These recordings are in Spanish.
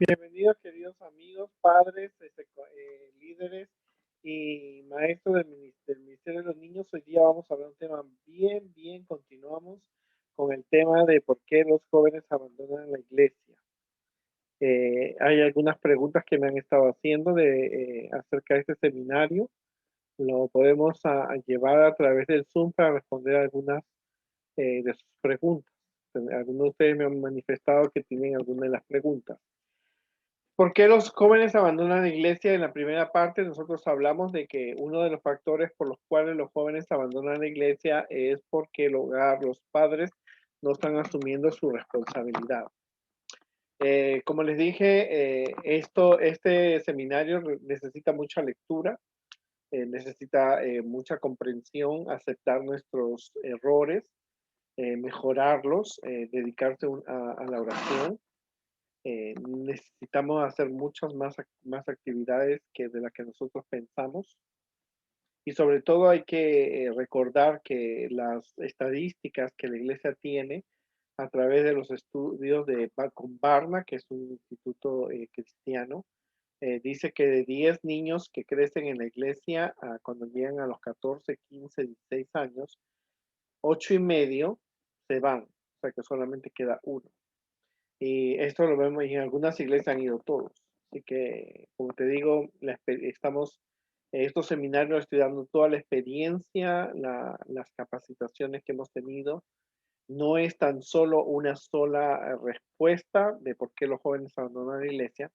Bienvenidos, queridos amigos, padres, líderes y maestros del Ministerio de los Niños. Hoy día vamos a hablar de un tema bien. Continuamos con el tema de por qué los jóvenes abandonan la iglesia. Hay algunas preguntas que me han estado haciendo acerca de este seminario. Lo podemos llevar a través del Zoom para responder algunas de sus preguntas. Algunos de ustedes me han manifestado que tienen algunas de las preguntas. ¿Por qué los jóvenes abandonan la iglesia? En la primera parte nosotros hablamos de que uno de los factores por los cuales los jóvenes abandonan la iglesia es porque el hogar, los padres, no están asumiendo su responsabilidad. Como les dije, este seminario necesita mucha lectura, necesita mucha comprensión, aceptar nuestros errores, mejorarlos, dedicarse a la oración. Necesitamos hacer muchas más actividades que de las que nosotros pensamos. Y sobre todo hay que recordar que las estadísticas que la iglesia tiene a través de los estudios con Barna, que es un instituto cristiano, dice que de 10 niños que crecen en la iglesia, cuando llegan a los 14, 15, 16 años, 8 y medio se van, o sea que solamente queda uno. Y esto lo vemos y en algunas iglesias han ido todos. Así que, como te digo, estamos en estos seminarios estudiando toda la experiencia, las capacitaciones que hemos tenido. No es tan solo una sola respuesta de por qué los jóvenes abandonan la iglesia,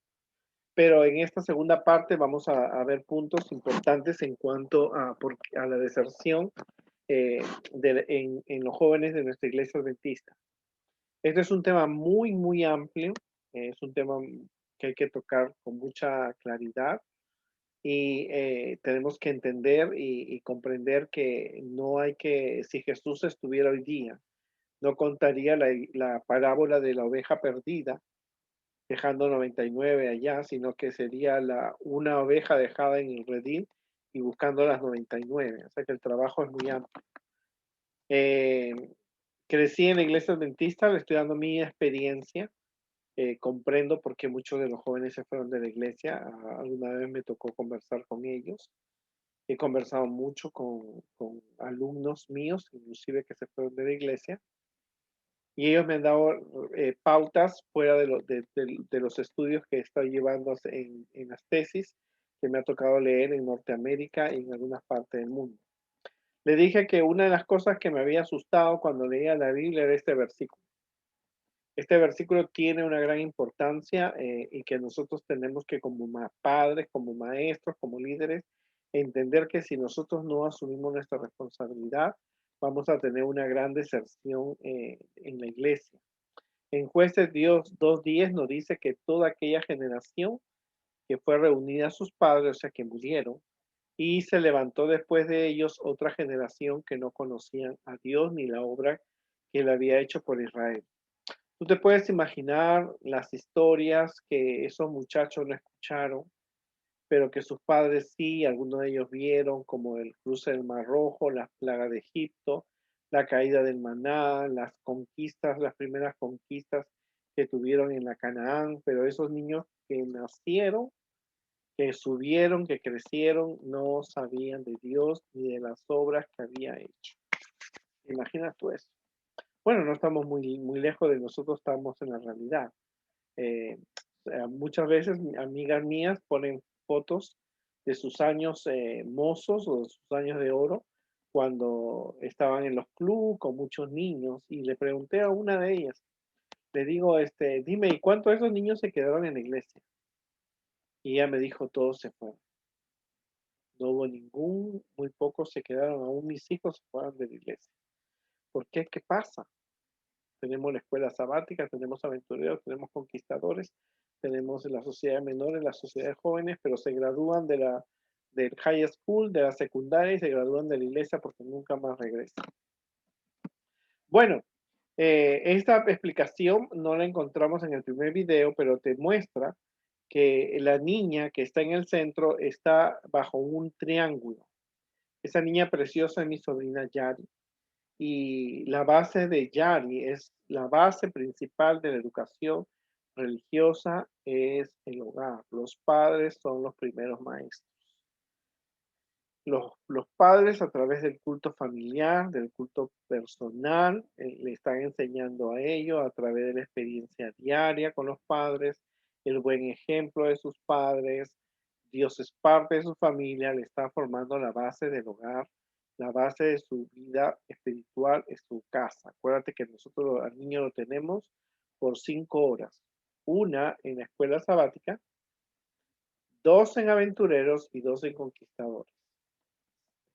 pero en esta segunda parte vamos a ver puntos importantes en cuanto a la deserción en los jóvenes de nuestra iglesia adventista. Este es un tema muy amplio, es un tema que hay que tocar con mucha claridad y tenemos que entender y comprender que no hay que, si Jesús estuviera hoy día, no contaría la parábola de la oveja perdida, dejando 99 allá, sino que sería una oveja dejada en el redil y buscando las 99. O sea que el trabajo es muy amplio. Eh, Crecí en la iglesia adventista, le estoy dando mi experiencia. Comprendo por qué muchos de los jóvenes se fueron de la iglesia. Alguna vez me tocó conversar con ellos. He conversado mucho con alumnos míos, inclusive que se fueron de la iglesia. Y ellos me han dado pautas fuera de los estudios que estoy llevando en las tesis que me ha tocado leer en Norteamérica y en algunas partes del mundo. Le dije que una de las cosas que me había asustado cuando leía la Biblia era este versículo. Este versículo tiene una gran importancia y que nosotros tenemos que como padres, como maestros, como líderes, entender que si nosotros no asumimos nuestra responsabilidad, vamos a tener una gran deserción en la iglesia. En Jueces Dios 2:10 nos dice que toda aquella generación que fue reunida a sus padres, o sea, que murieron, y se levantó después de ellos otra generación que no conocían a Dios ni la obra que él había hecho por Israel. Tú te puedes imaginar las historias que esos muchachos no escucharon, pero que sus padres sí, algunos de ellos vieron, como el cruce del Mar Rojo, las plagas de Egipto, la caída del maná, las conquistas, las primeras conquistas que tuvieron en la Canaán, pero esos niños que nacieron, que subieron, que crecieron, no sabían de Dios ni de las obras que había hecho. Imaginas tú eso. Bueno, no estamos muy lejos de nosotros, estamos en la realidad. Eh, Muchas veces amigas mías ponen fotos de sus años mozos o de sus años de oro cuando estaban en los clubes con muchos niños y le pregunté a una de ellas, le digo, dime, ¿y cuántos de esos niños se quedaron en la iglesia? Y ella me dijo, todos se fueron. No hubo muy pocos se quedaron, aún mis hijos se fueron de la iglesia. ¿Por qué? ¿Qué pasa? Tenemos la escuela sabática, tenemos aventureros, tenemos conquistadores, tenemos la sociedad de menores, la sociedad de jóvenes, pero se gradúan del high school, de la secundaria y se gradúan de la iglesia porque nunca más regresan. Bueno, esta explicación no la encontramos en el primer video, pero te muestra que la niña que está en el centro está bajo un triángulo. Esa niña preciosa es mi sobrina Yari. Y la base de Yari es la base principal de la educación religiosa es el hogar. Los padres son los primeros maestros. Los padres a través del culto familiar, del culto personal, le están enseñando a ellos a través de la experiencia diaria con los padres, el buen ejemplo de sus padres. Dios es parte de su familia, le está formando la base del hogar, la base de su vida espiritual es su casa. Acuérdate que nosotros al niño lo tenemos por 5 horas, una en la escuela sabática, dos en aventureros y dos en conquistadores,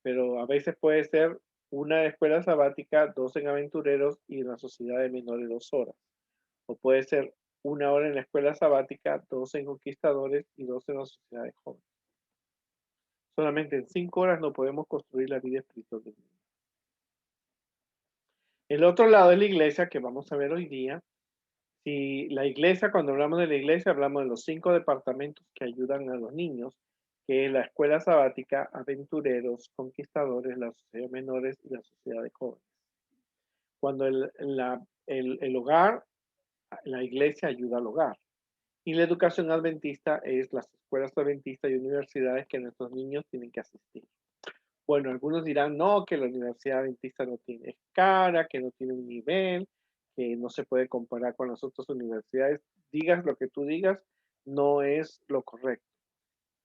pero a veces puede ser una escuela sabática, dos en aventureros y una sociedad de menores 2 horas. O puede ser 1 hora en la escuela sabática, dos en conquistadores y dos en la sociedad de jóvenes. Solamente en 5 horas no podemos construir la vida espiritual del niño. El otro lado de la iglesia que vamos a ver hoy día, si la iglesia, cuando hablamos de la iglesia, hablamos de los 5 departamentos que ayudan a los niños, que es la escuela sabática, aventureros, conquistadores, la sociedad de menores y la sociedad de jóvenes. Cuando el hogar, la iglesia ayuda al hogar. Y la educación adventista es las escuelas adventistas y universidades que nuestros niños tienen que asistir. Bueno, algunos dirán, no, que la universidad adventista no tiene cara, que no tiene un nivel, que no se puede comparar con las otras universidades. Digas lo que tú digas, no es lo correcto.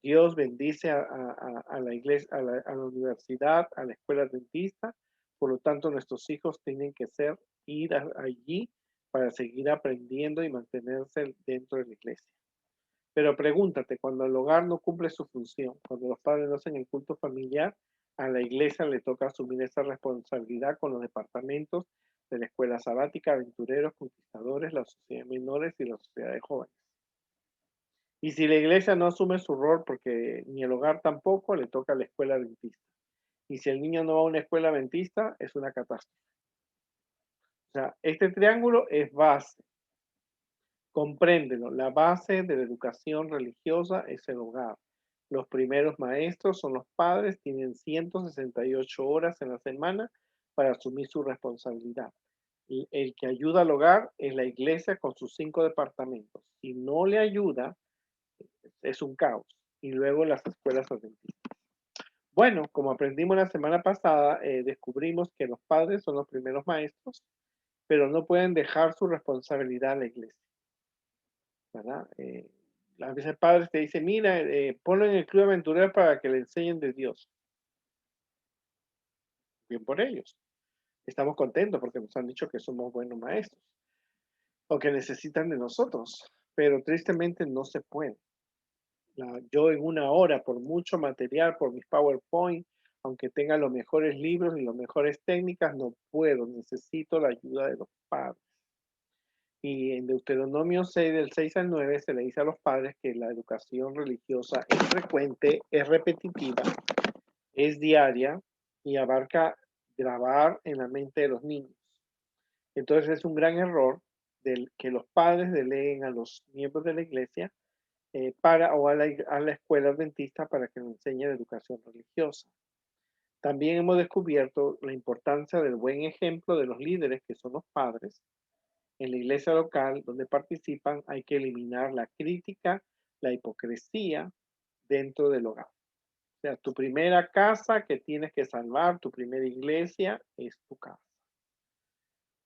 Dios bendice a la iglesia, a la universidad, a la escuela adventista. Por lo tanto, nuestros hijos tienen que ir allí para seguir aprendiendo y mantenerse dentro de la iglesia. Pero pregúntate, cuando el hogar no cumple su función, cuando los padres no hacen el culto familiar, a la iglesia le toca asumir esa responsabilidad con los departamentos de la escuela sabática, aventureros, conquistadores, la sociedad de menores y la sociedad de jóvenes. Y si la iglesia no asume su rol, porque ni el hogar tampoco, le toca a la escuela adventista. Y si el niño no va a una escuela adventista, es una catástrofe. O sea, este triángulo es base. Compréndelo. La base de la educación religiosa es el hogar. Los primeros maestros son los padres, tienen 168 horas en la semana para asumir su responsabilidad. Y el que ayuda al hogar es la iglesia con sus 5 departamentos. Si no le ayuda, es un caos. Y luego las escuelas adventistas. Bueno, como aprendimos la semana pasada, descubrimos que los padres son los primeros maestros, pero no pueden dejar su responsabilidad a la iglesia, ¿verdad? A veces el padre te dice, mira, ponlo en el club aventurero para que le enseñen de Dios. Bien por ellos. Estamos contentos porque nos han dicho que somos buenos maestros o que necesitan de nosotros, pero tristemente no se puede. Yo en 1 hora, por mucho material, por mis PowerPoint, aunque tenga los mejores libros y las mejores técnicas, no puedo, necesito la ayuda de los padres. Y en Deuteronomio 6, del 6 al 9, se le dice a los padres que la educación religiosa es frecuente, es repetitiva, es diaria y abarca grabar en la mente de los niños. Entonces es un gran error que los padres deleguen a los miembros de la iglesia o a la escuela adventista para que nos enseñe la educación religiosa. También hemos descubierto la importancia del buen ejemplo de los líderes, que son los padres. En la iglesia local donde participan hay que eliminar la crítica, la hipocresía dentro del hogar. O sea, tu primera casa que tienes que salvar, tu primera iglesia es tu casa.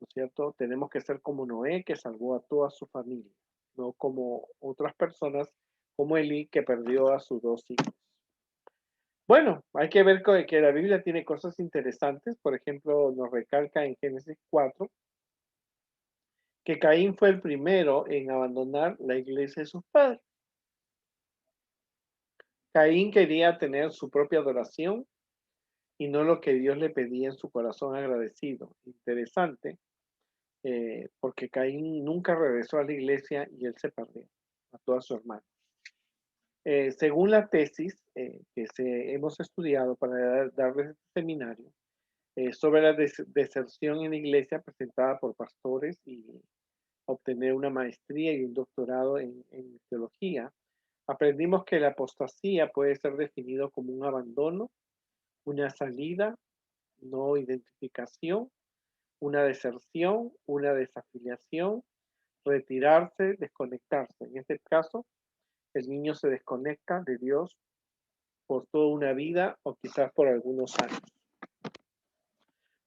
¿No es cierto? Tenemos que ser como Noé, que salvó a toda su familia, no como otras personas como Elí, que perdió a sus 2 hijos. Bueno, hay que ver que la Biblia tiene cosas interesantes. Por ejemplo, nos recalca en Génesis 4 que Caín fue el primero en abandonar la iglesia de sus padres. Caín quería tener su propia adoración y no lo que Dios le pedía en su corazón agradecido. Interesante, porque Caín nunca regresó a la iglesia y él se perdió, mató a su hermano. Según la tesis que hemos estudiado para darles este seminario, sobre la deserción en la iglesia presentada por pastores y obtener una maestría y un doctorado en teología, aprendimos que la apostasía puede ser definido como un abandono, una salida, no identificación, una deserción, una desafiliación, retirarse, desconectarse. En este caso, el niño se desconecta de Dios por toda una vida o quizás por algunos años,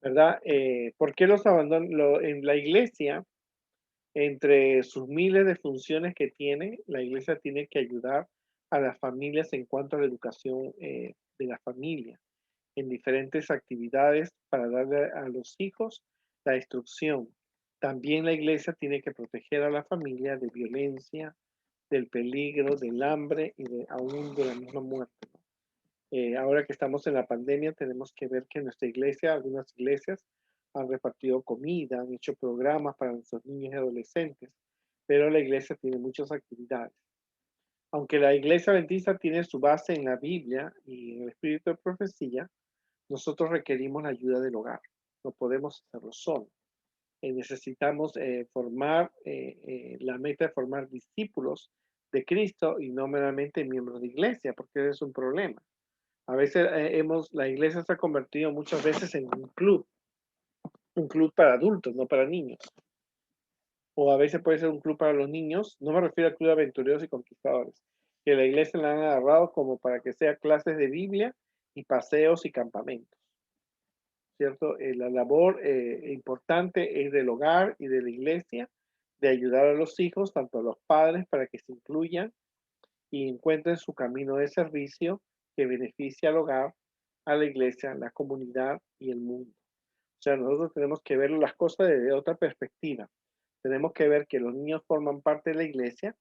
¿verdad? ¿Por qué los abandonan? En la iglesia, entre sus miles de funciones que tiene, la iglesia tiene que ayudar a las familias en cuanto a la educación de la familia, en diferentes actividades para darle a los hijos la instrucción. También la iglesia tiene que proteger a la familia de violencia, del peligro, del hambre y aún de la misma muerte, ¿no? Ahora que estamos en la pandemia, tenemos que ver que en nuestra iglesia, algunas iglesias han repartido comida, han hecho programas para nuestros niños y adolescentes, pero la iglesia tiene muchas actividades. Aunque la iglesia adventista tiene su base en la Biblia y en el espíritu de profecía, nosotros requerimos la ayuda del hogar. No podemos hacerlo solo. Necesitamos la meta de formar discípulos de Cristo y no meramente miembros de iglesia, porque ese es un problema. A veces la iglesia se ha convertido muchas veces en un club para adultos, no para niños. O a veces puede ser un club para los niños, no me refiero al club de aventureros y conquistadores, que la iglesia la han agarrado como para que sea clases de Biblia y paseos y campamentos, ¿cierto? La labor importante es del hogar y de la iglesia, de ayudar a los hijos, tanto a los padres, para que se incluyan y encuentren su camino de servicio que beneficie al hogar, a la iglesia, la comunidad y el mundo. O sea, nosotros tenemos que ver las cosas desde otra perspectiva. Tenemos que ver que los niños forman parte de la iglesia,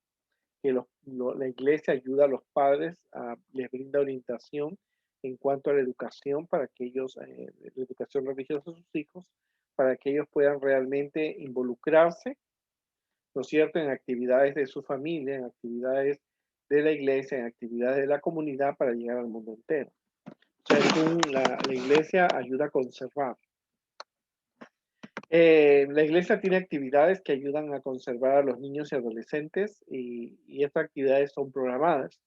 que la iglesia ayuda a los padres, les brinda orientación en cuanto a la educación para que ellos, la educación religiosa de sus hijos, para que ellos puedan realmente involucrarse, ¿no es cierto?, en actividades de su familia, en actividades de la iglesia, en actividades de la comunidad para llegar al mundo entero. O sea, la iglesia ayuda a conservar. La iglesia tiene actividades que ayudan a conservar a los niños y adolescentes y estas actividades son programadas.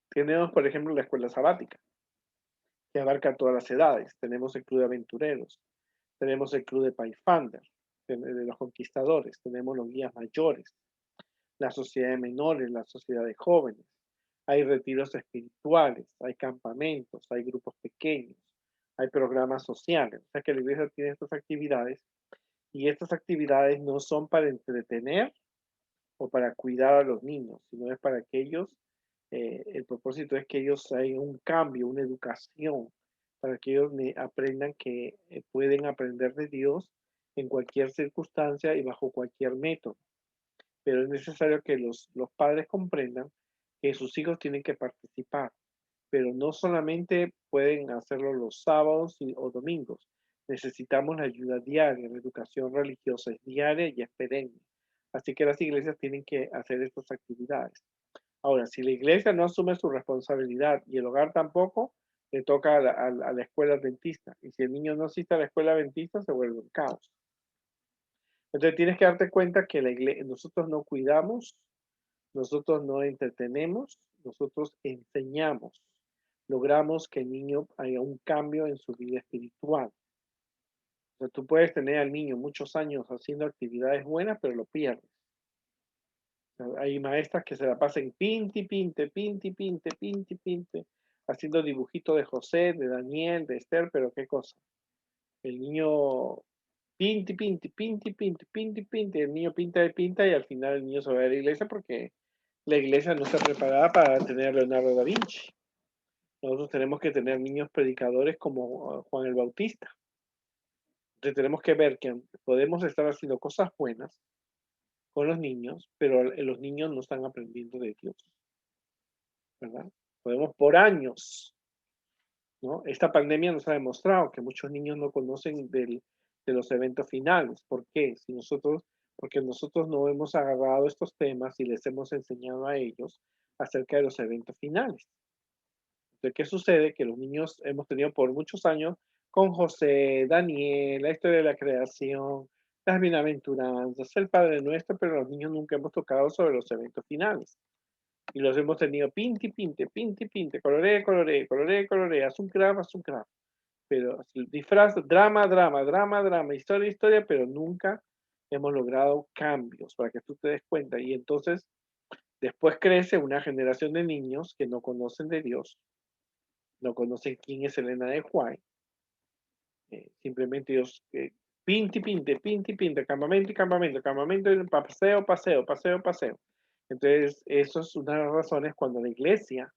Tenemos, por ejemplo, la escuela sabática, que abarca todas las edades. Tenemos el club de aventureros, tenemos el club de Pathfinder, de los conquistadores, tenemos los guías mayores, la sociedad de menores, la sociedad de jóvenes. Hay retiros espirituales, hay campamentos, hay grupos pequeños, hay programas sociales. O sea que la iglesia tiene estas actividades y estas actividades no son para entretener o para cuidar a los niños, sino es para que ellos, el propósito es que ellos hagan un cambio, una educación, para que ellos aprendan que pueden aprender de Dios en cualquier circunstancia y bajo cualquier método. Pero es necesario que los padres comprendan que sus hijos tienen que participar, pero no solamente pueden hacerlo los sábados o domingos. Necesitamos la ayuda diaria, la educación religiosa es diaria y es perenne. Así que las iglesias tienen que hacer estas actividades. Ahora, si la iglesia no asume su responsabilidad y el hogar tampoco, le toca a la escuela adventista. Y si el niño no asiste a la escuela adventista, se vuelve un caos. Entonces tienes que darte cuenta que nosotros no cuidamos, nosotros no entretenemos, nosotros enseñamos. Logramos que el niño haya un cambio en su vida espiritual. O sea, tú puedes tener al niño muchos años haciendo actividades buenas, pero lo pierdes. O sea, hay maestras que se la pasan pinte, pinte, pinte, pinte, pinte, pinte, haciendo dibujitos de José, de Daniel, de Esther, pero qué cosa. El niño pinte, pinte, pinte, pinte, pinte, pinte, el niño pinta y pinta y al final el niño se va a la iglesia porque la iglesia no está preparada para tener a Leonardo da Vinci. Nosotros tenemos que tener niños predicadores como Juan el Bautista. Entonces tenemos que ver que podemos estar haciendo cosas buenas con los niños, pero los niños no están aprendiendo de Dios, ¿verdad? Podemos por años, ¿no? Esta pandemia nos ha demostrado que muchos niños no conocen de los eventos finales. ¿Por qué? Porque nosotros no hemos agarrado estos temas y les hemos enseñado a ellos acerca de los eventos finales. Entonces, ¿qué sucede? Que los niños hemos tenido por muchos años con José, Daniel, la historia de la creación, las bienaventuranzas, el Padre Nuestro, pero los niños nunca hemos tocado sobre los eventos finales. Y los hemos tenido pinte, pinte, pinte, pinte, coloré, coloré, coloré, coloré, haz un craft, haz un craft. Pero disfraz, drama, drama, drama, drama, historia, historia, pero nunca hemos logrado cambios para que tú te des cuenta. Y entonces después crece una generación de niños que no conocen de Dios, no conocen quién es Elena de White. Simplemente ellos pinte y pinte, pinte y pinte, campamento y campamento, campamento y paseo, paseo, paseo, paseo. Entonces, eso es una de las razones cuando la iglesia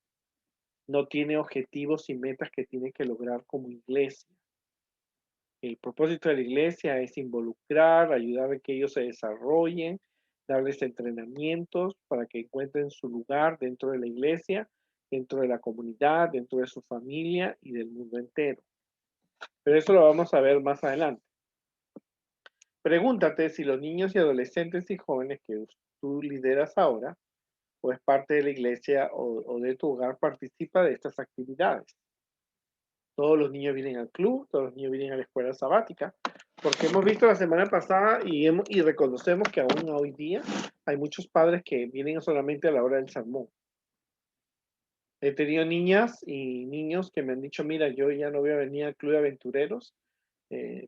no tiene objetivos y metas que tiene que lograr como iglesia. El propósito de la iglesia es involucrar, ayudar a que ellos se desarrollen, darles entrenamientos para que encuentren su lugar dentro de la iglesia, dentro de la comunidad, dentro de su familia y del mundo entero. Pero eso lo vamos a ver más adelante. Pregúntate si los niños y adolescentes y jóvenes que tú lideras ahora, o es parte de la iglesia o de tu hogar, participa de estas actividades. Todos los niños vienen al club, todos los niños vienen a la escuela sabática, porque hemos visto la semana pasada y reconocemos que aún hoy día hay muchos padres que vienen solamente a la hora del sermón. He tenido niñas y niños que me han dicho, mira, yo ya no voy a venir al club de aventureros.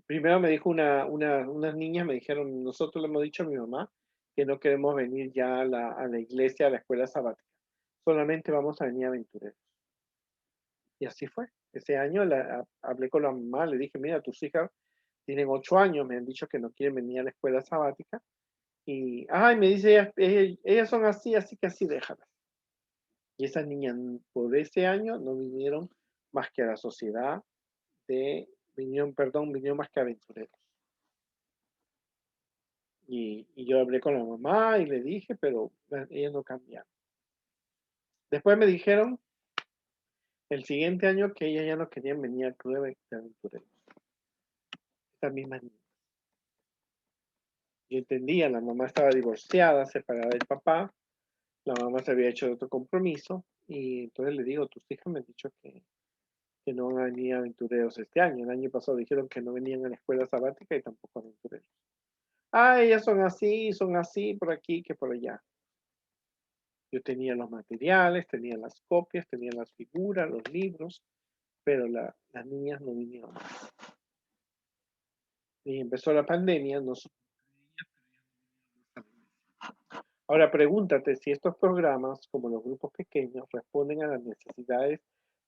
Primero me dijo unas niñas, me dijeron, nosotros le hemos dicho a mi mamá que no queremos venir ya a la iglesia, a la escuela sabática. Solamente vamos a venir a aventureros. Y así fue. Ese año hablé con la mamá, le dije, mira, tus hijas tienen 8 años, me han dicho que no quieren venir a la escuela sabática. Y, ay, me dice, ellas son así, así que así déjalas. Y esas niñas por ese año no vinieron más que a la sociedad vinieron más que aventureros. Y yo hablé con la mamá y le dije, pero ellas no cambiaron. Después me dijeron el siguiente año que ellas ya no querían venir al club de aventureros. Estas mismas niñas. Yo entendía, la mamá estaba divorciada, separada del papá, la mamá se había hecho otro compromiso, y entonces le digo, tus hijas me han dicho que no van a venir aventureros este año. El año pasado dijeron que no venían a la escuela sabática y tampoco aventureros. Ah, ellas son así, por aquí que por allá. Yo tenía los materiales, tenía las copias, tenía las figuras, los libros, pero las niñas no vinieron más. Y empezó la pandemia, ahora pregúntate si estos programas, como los grupos pequeños, responden a las necesidades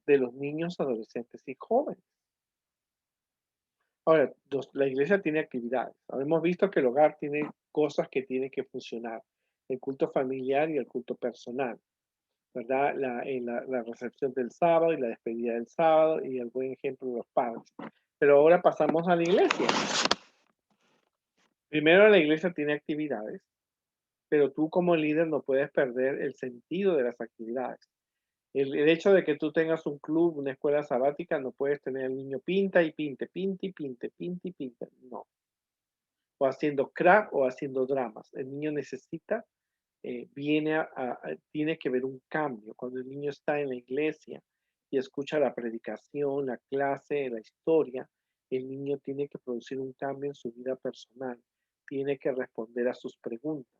de los niños, adolescentes y jóvenes. Ahora, la iglesia tiene actividades. Hemos visto que el hogar tiene cosas que tienen que funcionar. El culto familiar y el culto personal, ¿verdad? La recepción del sábado y la despedida del sábado y el buen ejemplo de los padres. Pero ahora pasamos a la iglesia. Primero, la iglesia tiene actividades, pero tú como líder no puedes perder el sentido de las actividades. El hecho de que tú tengas un club, una escuela sabática, no puedes tener al niño pinta y pinte, pinte y pinte, pinte y pinte. No. O haciendo craft o haciendo dramas. El niño necesita, tiene que ver un cambio. Cuando el niño está en la iglesia y escucha la predicación, la clase, la historia, el niño tiene que producir un cambio en su vida personal. Tiene que responder a sus preguntas.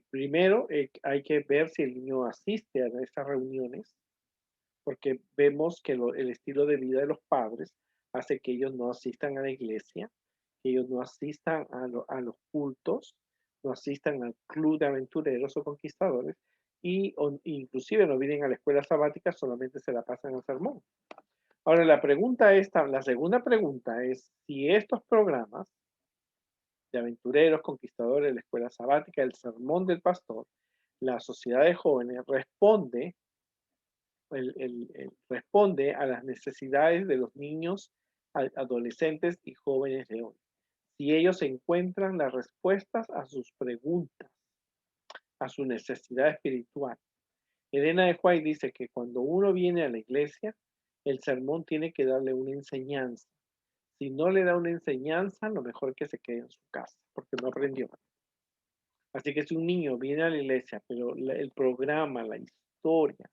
Primero, hay que ver si el niño asiste a estas reuniones, porque vemos que el estilo de vida de los padres hace que ellos no asistan a la iglesia, que ellos no asistan a los cultos, no asistan al club de aventureros o conquistadores, inclusive no vienen a la escuela sabática, solamente se la pasan al sermón. Ahora, la segunda pregunta es si estos programas de aventureros, conquistadores, la escuela sabática, el sermón del pastor, la sociedad de jóvenes responde a las necesidades de los niños, adolescentes y jóvenes de hoy. Si ellos encuentran las respuestas a sus preguntas, a su necesidad espiritual. Elena de White dice que cuando uno viene a la iglesia, el sermón tiene que darle una enseñanza. Si no le da una enseñanza, lo mejor que se quede en su casa, porque no aprendió. Así que si un niño viene a la iglesia, pero el programa, la historia,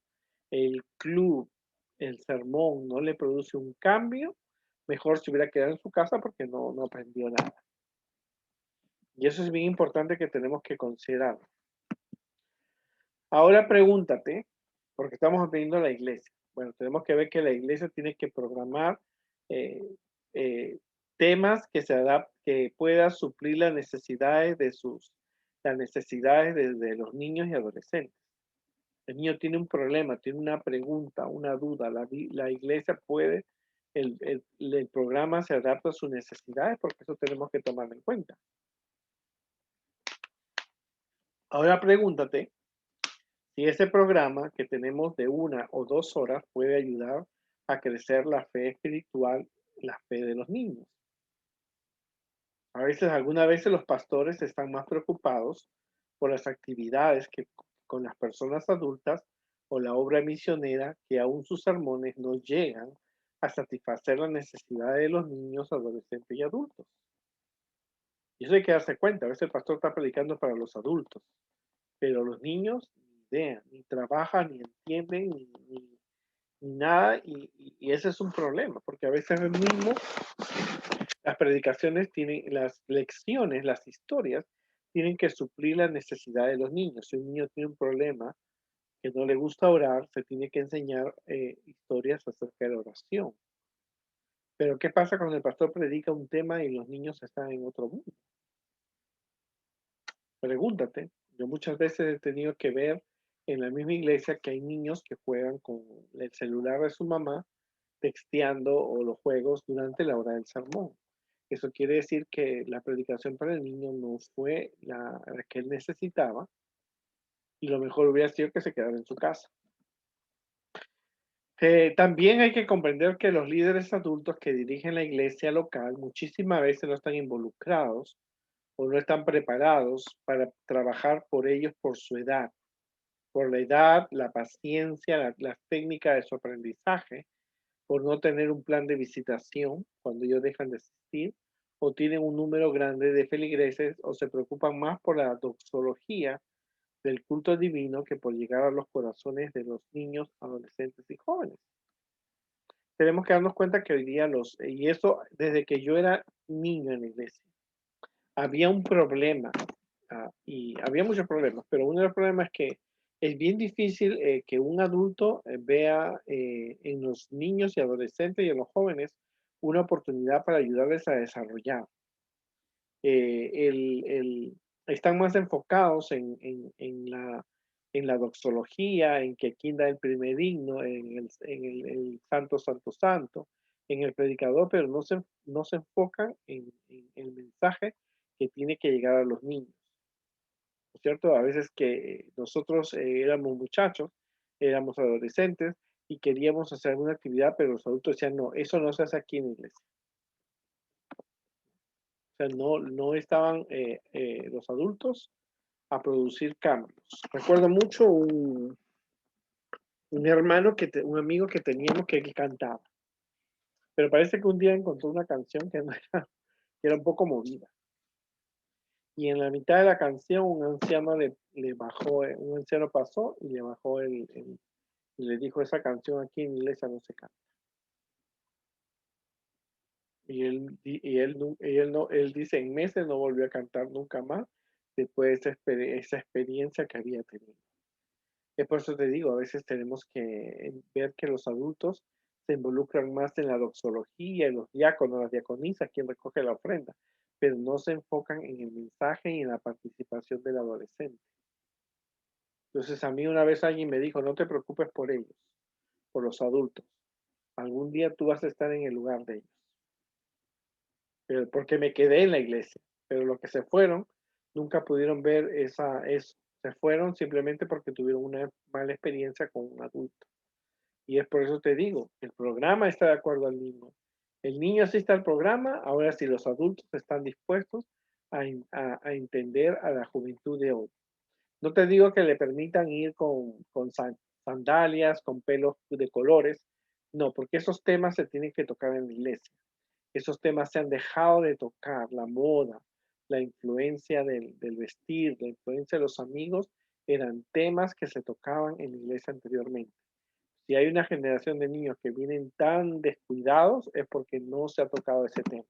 el club, el sermón no le produce un cambio, mejor se hubiera quedado en su casa porque no aprendió nada. Y eso es bien importante que tenemos que considerar. Ahora pregúntate, porque estamos aprendiendo la iglesia. Bueno, tenemos que ver que la iglesia tiene que programar, eh, eh, temas que pueda suplir las necesidades de los niños y adolescentes. El niño tiene un problema, tiene una pregunta, una duda. La iglesia puede, el programa se adapta a sus necesidades porque eso tenemos que tomarlo en cuenta. Ahora pregúntate si ese programa que tenemos de 1 o 2 horas puede ayudar a crecer la fe espiritual, la fe de los niños. Algunas veces los pastores están más preocupados por las actividades con las personas adultas o la obra misionera que aún sus sermones no llegan a satisfacer las necesidades de los niños, adolescentes y adultos. Y eso hay que darse cuenta. A veces el pastor está predicando para los adultos, pero los niños ni idea, ni trabajan, ni entienden, ni nada. Y ese es un problema, porque a veces el mismo las predicaciones tienen, las lecciones, las historias, tienen que suplir la necesidad de los niños. Si un niño tiene un problema que no le gusta orar, se tiene que enseñar historias acerca de la oración. Pero ¿qué pasa cuando el pastor predica un tema y los niños están en otro mundo? Pregúntate. Yo muchas veces he tenido que ver en la misma iglesia que hay niños que juegan con el celular de su mamá, texteando o los juegos durante la hora del sermón. Eso quiere decir que la predicación para el niño no fue la que él necesitaba y lo mejor hubiera sido que se quedara en su casa. También hay que comprender que los líderes adultos que dirigen la iglesia local muchísimas veces no están involucrados o no están preparados para trabajar por ellos por su edad, por la edad, la paciencia, las técnicas de su aprendizaje, por no tener un plan de visitación cuando ellos dejan de asistir, o tienen un número grande de feligreses, o se preocupan más por la doxología del culto divino que por llegar a los corazones de los niños, adolescentes y jóvenes. Tenemos que darnos cuenta que hoy día y eso desde que yo era niño en la iglesia, había un problema, y había muchos problemas, pero uno de los problemas es que es bien difícil que un adulto vea en los niños y adolescentes y en los jóvenes una oportunidad para ayudarles a desarrollar. Están más enfocados en la doxología, en que quién da el primer himno, el santo, santo, santo, en el predicador, pero no se enfocan en el mensaje que tiene que llegar a los niños. ¿No es cierto? A veces que nosotros éramos muchachos, éramos adolescentes y queríamos hacer alguna actividad, pero los adultos decían, no, eso no se hace aquí en la iglesia. O sea, no estaban los adultos a producir cambios. Recuerdo mucho un hermano, un amigo que teníamos que cantaba, pero parece que un día encontró una canción que, no era, que era un poco movida. Y en la mitad de la canción un anciano le bajó, un anciano pasó y le bajó y le dijo, esa canción aquí en iglesia no se canta. Él dice, en meses no volvió a cantar nunca más después de esa experiencia que había tenido. Es por eso te digo, a veces tenemos que ver que los adultos se involucran más en la doxología, en los diáconos, las diaconisas, quien recoge la ofrenda, pero no se enfocan en el mensaje y en la participación del adolescente. Entonces a mí una vez alguien me dijo, no te preocupes por ellos, por los adultos. Algún día tú vas a estar en el lugar de ellos. Pero porque me quedé en la iglesia, pero los que se fueron nunca pudieron ver eso. Se fueron simplemente porque tuvieron una mala experiencia con un adulto. Y es por eso te digo, el programa está de acuerdo al niño. El niño asiste al programa, ahora si los adultos están dispuestos a entender a la juventud de hoy. No te digo que le permitan ir con sandalias, con pelos de colores, no, porque esos temas se tienen que tocar en la iglesia. Esos temas se han dejado de tocar, la moda, la influencia del vestir, la influencia de los amigos, eran temas que se tocaban en la iglesia anteriormente. Si hay una generación de niños que vienen tan descuidados, es porque no se ha tocado ese tema.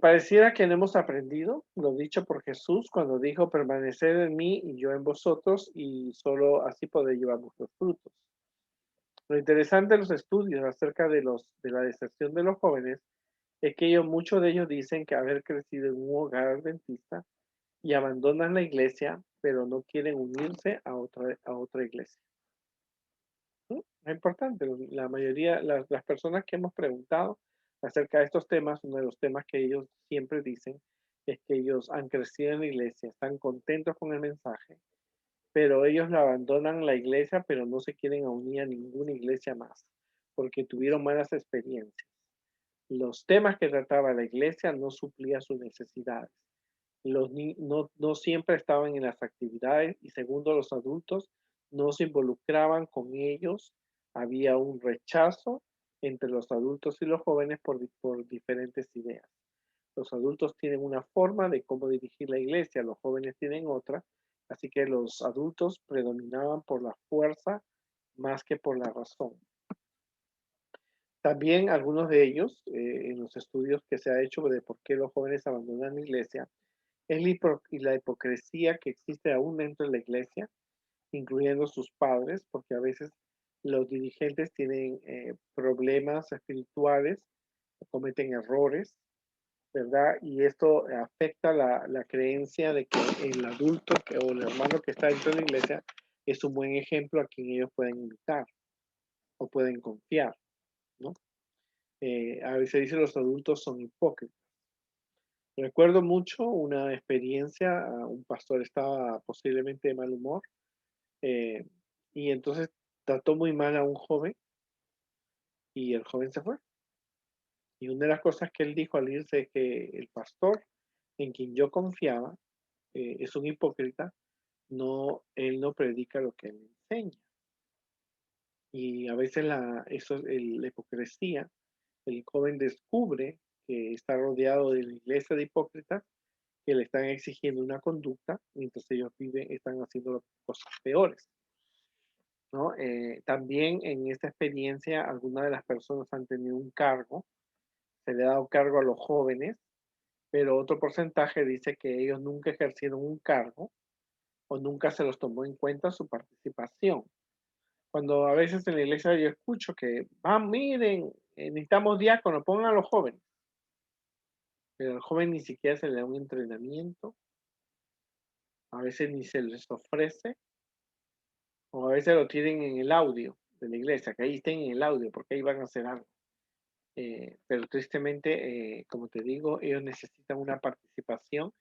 Pareciera que no hemos aprendido lo dicho por Jesús cuando dijo, permaneced en mí y yo en vosotros, y solo así podéis llevar vuestros frutos. Lo interesante de los estudios acerca de la deserción de los jóvenes es que muchos de ellos dicen que haber crecido en un hogar adventista y abandonan la iglesia, pero no quieren unirse a otra iglesia. Es importante, la mayoría, las personas que hemos preguntado acerca de estos temas, uno de los temas que ellos siempre dicen es que ellos han crecido en la iglesia, están contentos con el mensaje, pero ellos la abandonan la iglesia, pero no se quieren unir a ninguna iglesia más, porque tuvieron malas experiencias. Los temas que trataba la iglesia no suplían sus necesidades. No siempre estaban en las actividades y segundo, los adultos no se involucraban con ellos. Había un rechazo entre los adultos y los jóvenes por diferentes ideas. Los adultos tienen una forma de cómo dirigir la iglesia, los jóvenes tienen otra, así que los adultos predominaban por la fuerza más que por la razón. También algunos de ellos, en los estudios que se ha hecho de por qué los jóvenes abandonan la iglesia, es la hipocresía que existe aún dentro de la iglesia, incluyendo sus padres, porque a veces los dirigentes tienen problemas espirituales, cometen errores, ¿verdad? Y esto afecta la creencia de que el adulto o el hermano que está dentro de la iglesia es un buen ejemplo a quien ellos pueden imitar o pueden confiar, ¿no? A veces dice los adultos son hipócritas. Recuerdo mucho una experiencia, un pastor estaba posiblemente de mal humor eh, y entonces trató muy mal a un joven y el joven se fue. Y una de las cosas que él dijo al irse es que el pastor en quien yo confiaba es un hipócrita, él no predica lo que él enseña. Y a veces la hipocresía, el joven descubre que está rodeado de la iglesia de hipócritas que le están exigiendo una conducta mientras ellos están haciendo cosas peores, ¿no? También en esta experiencia, algunas de las personas han tenido un cargo, se le ha dado cargo a los jóvenes, pero otro porcentaje dice que ellos nunca ejercieron un cargo o nunca se los tomó en cuenta su participación. Cuando a veces en la iglesia yo escucho que, miren, necesitamos diácono, pongan a los jóvenes, pero al joven ni siquiera se le da un entrenamiento, a veces ni se les ofrece, o a veces lo tienen en el audio de la iglesia, que ahí estén en el audio, porque ahí van a hacer algo. Pero tristemente, como te digo, ellos necesitan una participación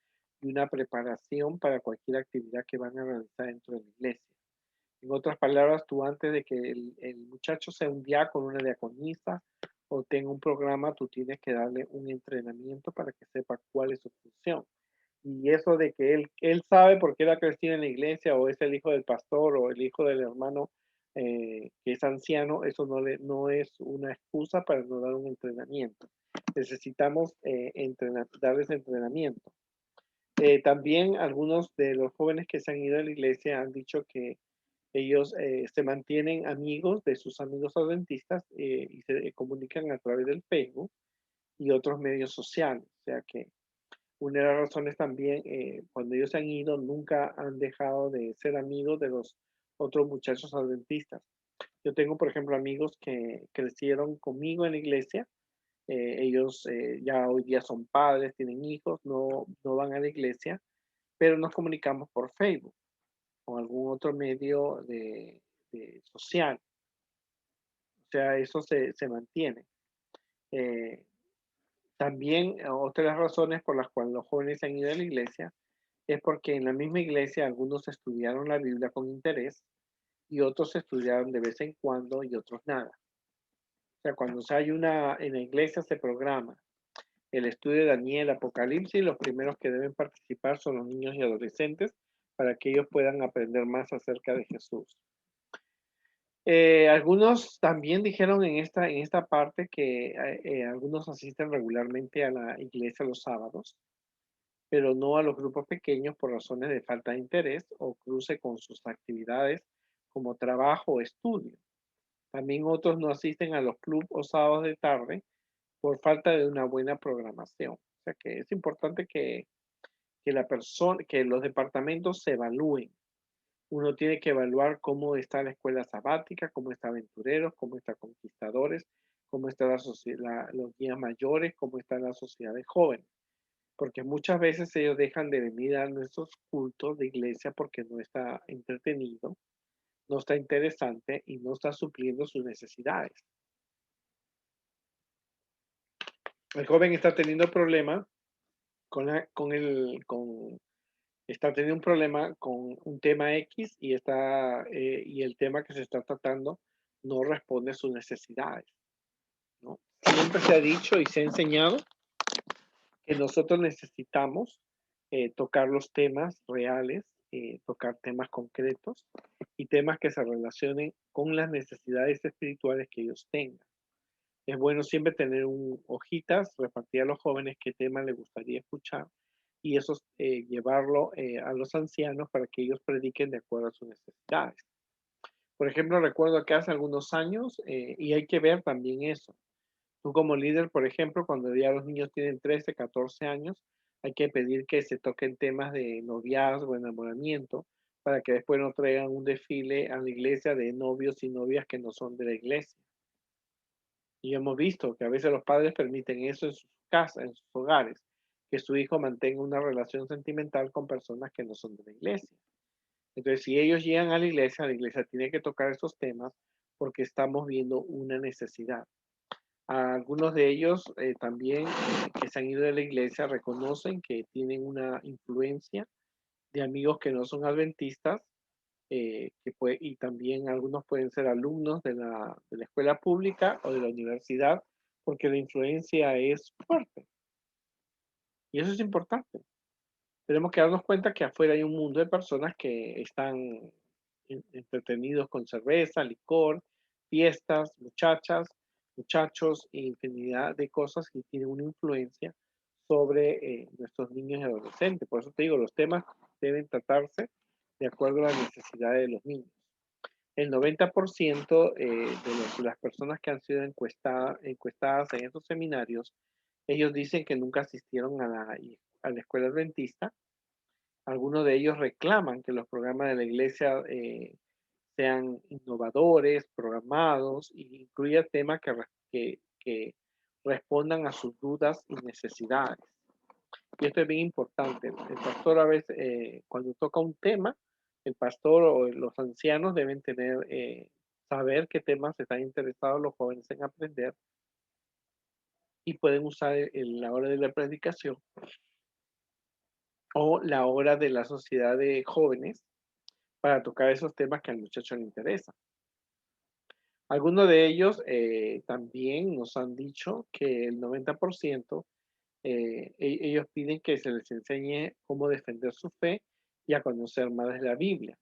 y una preparación para cualquier actividad que van a realizar dentro de la iglesia. En otras palabras, tú antes de que el muchacho sea un diácono, una diaconisa o tenga un programa, tú tienes que darle un entrenamiento para que sepa cuál es su función. Y eso de que él sabe por qué él ha crecido en la iglesia o es el hijo del pastor o el hijo del hermano que es anciano, eso no es una excusa para no dar un entrenamiento. Necesitamos darles entrenamiento. También algunos de los jóvenes que se han ido a la iglesia han dicho que ellos se mantienen amigos de sus amigos adventistas y se comunican a través del Facebook y otros medios sociales. O sea que una de las razones también, cuando ellos se han ido, nunca han dejado de ser amigos de los otros muchachos adventistas. Yo tengo, por ejemplo, amigos que crecieron conmigo en la iglesia. Ellos ya hoy día son padres, tienen hijos, no van a la iglesia, pero nos comunicamos por Facebook o algún otro medio social. O sea, eso se mantiene. Eh, También otra de las razones por las cuales los jóvenes se han ido a la iglesia es porque en la misma iglesia algunos estudiaron la Biblia con interés y otros estudiaron de vez en cuando y otros nada. O sea, cuando en la iglesia se programa el estudio de Daniel, Apocalipsis, los primeros que deben participar son los niños y adolescentes para que ellos puedan aprender más acerca de Jesús. Algunos también dijeron en esta parte que algunos asisten regularmente a la iglesia los sábados, pero no a los grupos pequeños por razones de falta de interés o cruce con sus actividades como trabajo o estudio. También otros no asisten a los clubes o sábados de tarde por falta de una buena programación. O sea que es importante que los departamentos se evalúen. Uno tiene que evaluar cómo está la escuela sabática, cómo está Aventureros, cómo está Conquistadores, cómo está la sociedad, los días mayores, cómo está la sociedad de jóvenes. Porque muchas veces ellos dejan de venir a nuestros cultos de iglesia porque no está entretenido, no está interesante y no está supliendo sus necesidades. El joven está teniendo problemas está teniendo un problema con un tema X y el tema que se está tratando no responde a sus necesidades, ¿no? Siempre se ha dicho y se ha enseñado que nosotros necesitamos tocar los temas reales, tocar temas concretos y temas que se relacionen con las necesidades espirituales que ellos tengan. Es bueno siempre tener hojitas, repartir a los jóvenes qué tema les gustaría escuchar y eso llevarlo a los ancianos para que ellos prediquen de acuerdo a sus necesidades. Por ejemplo, recuerdo que hace algunos años, y hay que ver también eso. Tú como líder, por ejemplo, cuando ya los niños tienen 13, 14 años, hay que pedir que se toquen temas de noviazgo, enamoramiento, para que después no traigan un desfile a la iglesia de novios y novias que no son de la iglesia. Y hemos visto que a veces los padres permiten eso en sus casas, en sus hogares, que su hijo mantenga una relación sentimental con personas que no son de la iglesia. Entonces, si ellos llegan a la iglesia tiene que tocar esos temas porque estamos viendo una necesidad. Algunos de ellos también que se han ido de la iglesia reconocen que tienen una influencia de amigos que no son adventistas y también algunos pueden ser alumnos de la escuela pública o de la universidad, porque la influencia es fuerte. Y eso es importante. Tenemos que darnos cuenta que afuera hay un mundo de personas que están entretenidos con cerveza, licor, fiestas, muchachas, muchachos, e infinidad de cosas que tienen una influencia sobre nuestros niños y adolescentes. Por eso te digo, los temas deben tratarse de acuerdo a las necesidades de los niños. El 90% de las personas que han sido encuestadas en estos seminarios, ellos dicen que nunca asistieron a la escuela adventista. Algunos de ellos reclaman que los programas de la iglesia sean innovadores, programados, e incluya temas que respondan a sus dudas y necesidades. Y esto es bien importante. El pastor a veces, cuando toca un tema, el pastor o los ancianos deben saber qué temas están interesados los jóvenes en aprender y pueden usar la hora de la predicación o la hora de la sociedad de jóvenes para tocar esos temas que al muchacho le interesan. Algunos de ellos también nos han dicho que el 90% ellos piden que se les enseñe cómo defender su fe y a conocer más de la Biblia.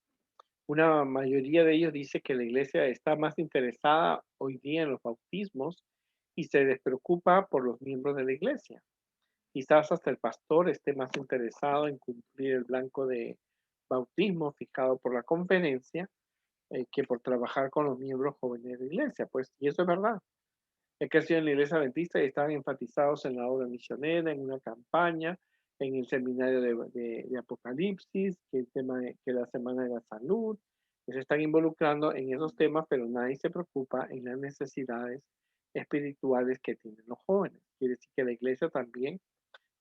Una mayoría de ellos dice que la iglesia está más interesada hoy día en los bautismos y se despreocupa por los miembros de la iglesia. Quizás hasta el pastor esté más interesado en cumplir el blanco de bautismo fijado por la conferencia que por trabajar con los miembros jóvenes de la iglesia. Pues, y eso es verdad. He crecido en la iglesia adventista y están enfatizados en la obra misionera, en una campaña, en el seminario de Apocalipsis, que la semana de la salud, que se están involucrando en esos temas, pero nadie se preocupa en las necesidades espirituales que tienen los jóvenes. Quiere decir que la iglesia también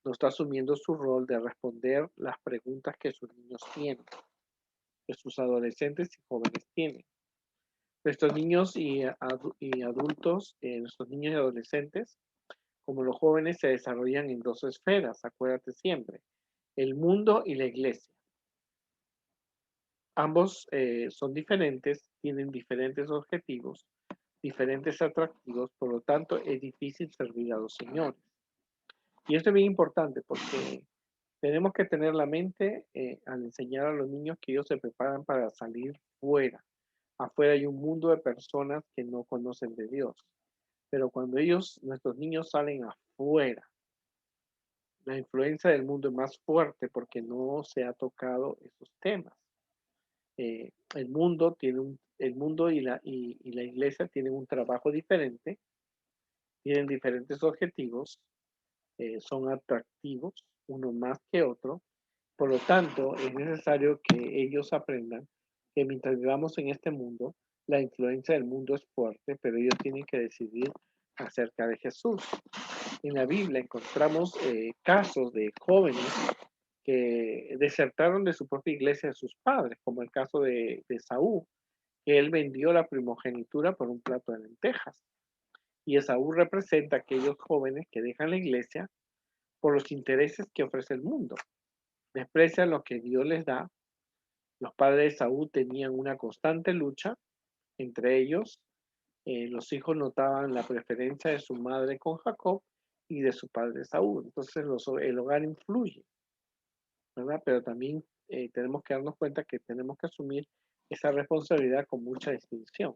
no está asumiendo su rol de responder las preguntas que sus niños tienen, que sus adolescentes y jóvenes tienen. Nuestros niños y adultos, nuestros niños y adolescentes, como los jóvenes, se desarrollan en dos esferas, acuérdate siempre, el mundo y la iglesia. Ambos son diferentes, tienen diferentes objetivos, diferentes atractivos, por lo tanto es difícil servir a los señores. Y esto es bien importante porque tenemos que tener la mente al enseñar a los niños que ellos se preparan para salir fuera. Afuera hay un mundo de personas que no conocen de Dios. Pero cuando nuestros niños salen afuera, la influencia del mundo es más fuerte porque no se ha tocado esos temas. El mundo y la iglesia tienen un trabajo diferente, tienen diferentes objetivos, son atractivos, uno más que otro. Por lo tanto, es necesario que ellos aprendan que mientras vivamos en este mundo, la influencia del mundo es fuerte, pero ellos tienen que decidir acerca de Jesús. En la Biblia encontramos casos de jóvenes que desertaron de su propia iglesia de sus padres, como el caso de Saúl, que él vendió la primogenitura por un plato de lentejas. Y Esaú representa a aquellos jóvenes que dejan la iglesia por los intereses que ofrece el mundo. Desprecian lo que Dios les da. Los padres de Saúl tenían una constante lucha entre ellos. Los hijos notaban la preferencia de su madre con Jacob y de su padre Saúl. Entonces el hogar influye, ¿verdad? Pero también tenemos que darnos cuenta que tenemos que asumir esa responsabilidad con mucha distinción.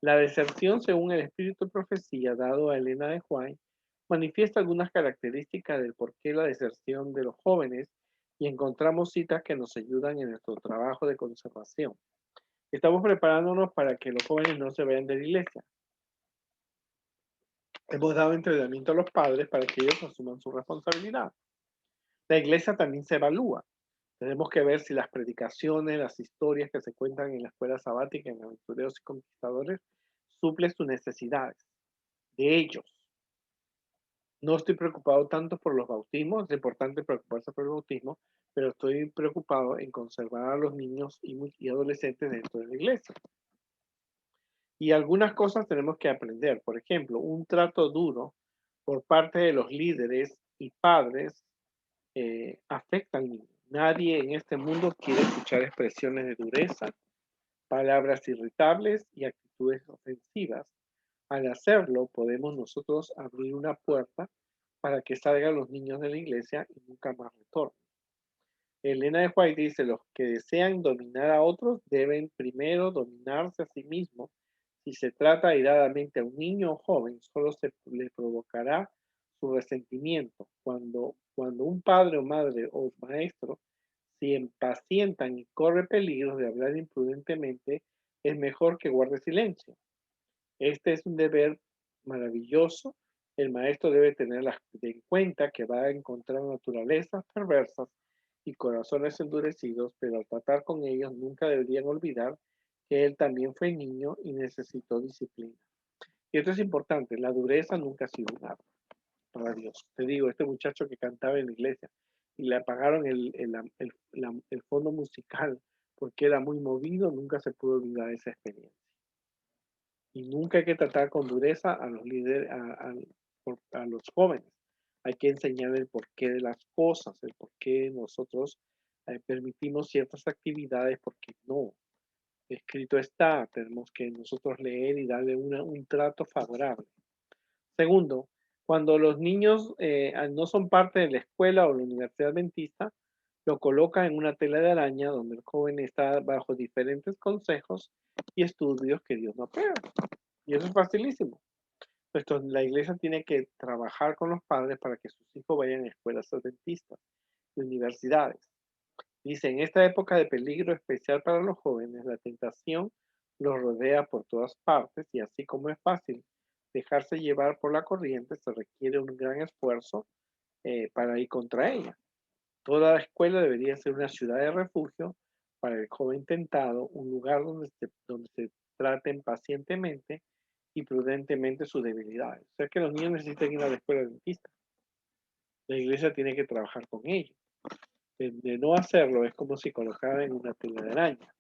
La deserción, según el espíritu de profecía dado a Elena de White, manifiesta algunas características del porqué la deserción de los jóvenes y encontramos citas que nos ayudan en nuestro trabajo de conservación. Estamos preparándonos para que los jóvenes no se vayan de la iglesia. Hemos dado entrenamiento a los padres para que ellos asuman su responsabilidad. La iglesia también se evalúa. Tenemos que ver si las predicaciones, las historias que se cuentan en la escuela sabática, en Aventureros y Conquistadores, suplen sus necesidades de ellos. No estoy preocupado tanto por los bautismos, es importante preocuparse por el bautismo, pero estoy preocupado en conservar a los niños y adolescentes dentro de la iglesia. Y algunas cosas tenemos que aprender. Por ejemplo, un trato duro por parte de los líderes y padres afecta al niño. Nadie en este mundo quiere escuchar expresiones de dureza, palabras irritables y actitudes ofensivas. Al hacerlo, podemos nosotros abrir una puerta para que salgan los niños de la iglesia y nunca más retornen. Elena de White dice, los que desean dominar a otros deben primero dominarse a sí mismos. Si se trata airadamente a un niño o joven, solo se le provocará su resentimiento. Cuando un padre o madre o maestro se impacientan y corre peligro de hablar imprudentemente, es mejor que guarde silencio. Este es un deber maravilloso. El maestro debe tener en cuenta que va a encontrar naturalezas perversas y corazones endurecidos, pero al tratar con ellos nunca deberían olvidar que él también fue niño y necesitó disciplina. Y esto es importante, la dureza nunca ha sido un arma para Dios. Te digo, este muchacho que cantaba en la iglesia y le apagaron el fondo musical porque era muy movido, nunca se pudo olvidar de esa experiencia. Y nunca hay que tratar con dureza a los líderes, a los jóvenes. Hay que enseñar el porqué de las cosas, el porqué nosotros permitimos ciertas actividades, porque no. Escrito está, tenemos que nosotros leer y darle un trato favorable. Segundo, cuando los niños no son parte de la escuela o la universidad adventista, lo colocan en una tela de araña donde el joven está bajo diferentes consejos y estudios que Dios no aprueba. Y eso es facilísimo. La iglesia tiene que trabajar con los padres para que sus hijos vayan a escuelas adventistas y universidades. Dice, en esta época de peligro especial para los jóvenes, la tentación los rodea por todas partes y así como es fácil dejarse llevar por la corriente, se requiere un gran esfuerzo para ir contra ella. Toda escuela debería ser una ciudad de refugio para el joven tentado, un lugar donde se traten pacientemente y prudentemente sus debilidades. O sea que los niños necesitan ir a la escuela dentista. La iglesia tiene que trabajar con ellos. De no hacerlo es como si colocaran en una tela de araña.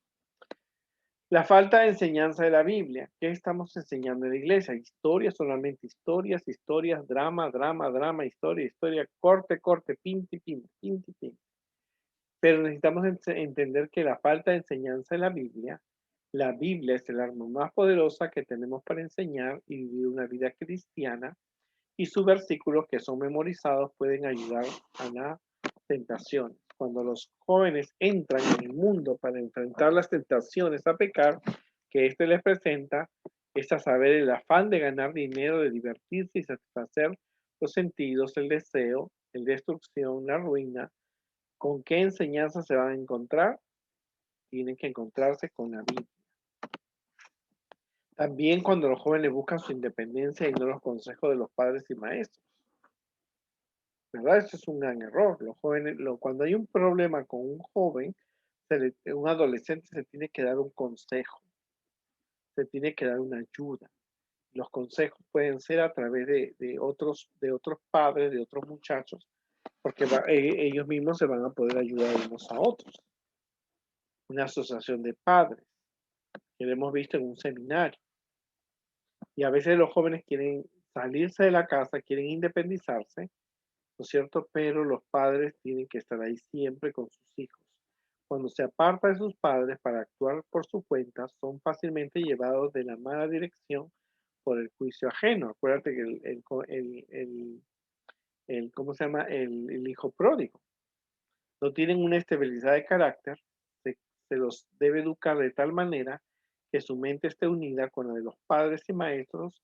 La falta de enseñanza de la Biblia. ¿Qué estamos enseñando en la iglesia? Historias, solamente historias, historias, drama, drama, drama, historia, historia, corte, corte, pinti, pinti, pinti, pinti. Pero necesitamos entender que la falta de enseñanza de la Biblia es el arma más poderosa que tenemos para enseñar y vivir una vida cristiana, y sus versículos que son memorizados pueden ayudar a la tentación. Cuando los jóvenes entran en el mundo para enfrentar las tentaciones a pecar que éste les presenta, es a saber el afán de ganar dinero, de divertirse y satisfacer los sentidos, el deseo, la destrucción, la ruina. ¿Con qué enseñanza se van a encontrar? Tienen que encontrarse con la Biblia. También cuando los jóvenes buscan su independencia y no los consejos de los padres y maestros. ¿Verdad? Eso es un gran error. Los jóvenes, cuando hay un problema con un joven, un adolescente, se tiene que dar un consejo, se tiene que dar una ayuda. Los consejos pueden ser a través de otros padres, de otros muchachos, porque ellos mismos se van a poder ayudar unos a otros. Una asociación de padres, que lo hemos visto en un seminario. Y a veces los jóvenes quieren salirse de la casa, quieren independizarse, ¿no es cierto? Pero los padres tienen que estar ahí siempre con sus hijos. Cuando se aparta de sus padres para actuar por su cuenta, son fácilmente llevados de la mala dirección por el juicio ajeno. Acuérdate que ¿cómo se llama? El hijo pródigo. No tienen una estabilidad de carácter, se, se los debe educar de tal manera que su mente esté unida con la de los padres y maestros